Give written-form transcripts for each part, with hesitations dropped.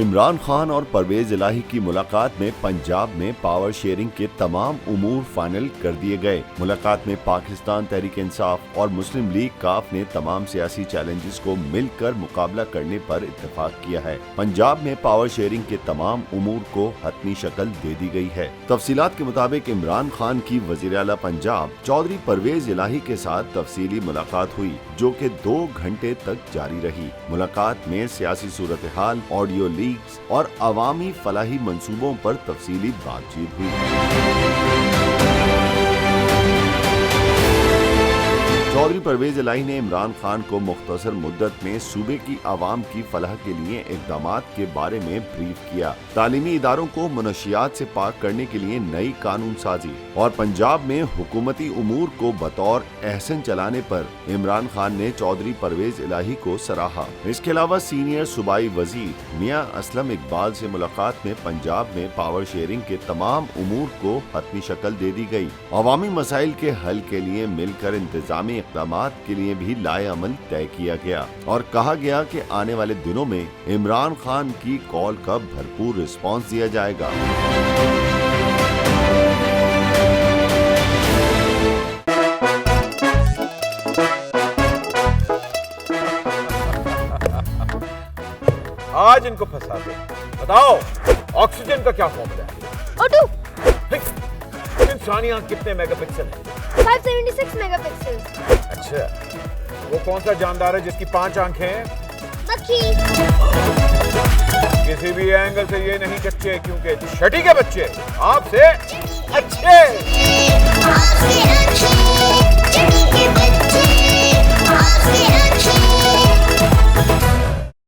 عمران خان اور پرویز الہی کی ملاقات میں پنجاب میں پاور شیئرنگ کے تمام امور فائنل کر دیے گئے۔ ملاقات میں پاکستان تحریک انصاف اور مسلم لیگ کاف نے تمام سیاسی چیلنجز کو مل کر مقابلہ کرنے پر اتفاق کیا ہے۔ پنجاب میں پاور شیئرنگ کے تمام امور کو حتمی شکل دے دی گئی ہے۔ تفصیلات کے مطابق عمران خان کی وزیر اعلیٰ پنجاب چودھری پرویز الہی کے ساتھ تفصیلی ملاقات ہوئی، جو کہ 2 گھنٹے تک جاری رہی۔ ملاقات میں سیاسی صورتحال، آڈیو لیکس اور عوامی فلاحی منصوبوں پر تفصیلی بات چیت ہوئی۔ چودھری پرویز الہی نے عمران خان کو مختصر مدت میں صوبے کی عوام کی فلاح کے لیے اقدامات کے بارے میں بریف کیا۔ تعلیمی اداروں کو منشیات سے پاک کرنے کے لیے نئی قانون سازی اور پنجاب میں حکومتی امور کو بطور احسن چلانے پر عمران خان نے چودھری پرویز الہی کو سراہا۔ اس کے علاوہ سینئر صوبائی وزیر میاں اسلم اقبال سے ملاقات میں پنجاب میں پاور شیئرنگ کے تمام امور کو حتمی شکل دے دی گئی۔ عوامی مسائل کے حل کے لیے مل کر انتظامی اقدامات کے لیے بھی لائے عمل طے کیا گیا اور کہا گیا کہ آنے والے دنوں میں عمران خان کی کال کا بھرپور رسپانس دیا جائے گا۔ آج ان کو پھنسا دے۔ بتاؤ آکسیجن کا کیا فارمولا ہے؟ O2 انسانی آنکھ کتنے میگا پکسل ہے؟ 576 میگا پکسل۔ اچھا، وہ کون سا جاندار ہے جس کی 5 آنکھیں ہیں؟ مکھی۔ کسی بھی اینگل سے یہ نہیں کچے، کیونکہ چھٹی کے بچے آپ سے اچھے۔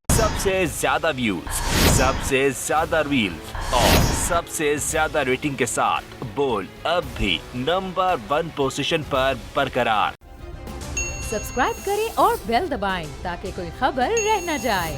سب سے زیادہ ویوز، سب سے زیادہ ریلز اور سب سے زیادہ ریٹنگ کے ساتھ بول اب بھی نمبر 1 پوزیشن پر برقرار۔ سبسکرائب کریں اور بیل دبائیں تاکہ کوئی خبر رہ نہ جائے۔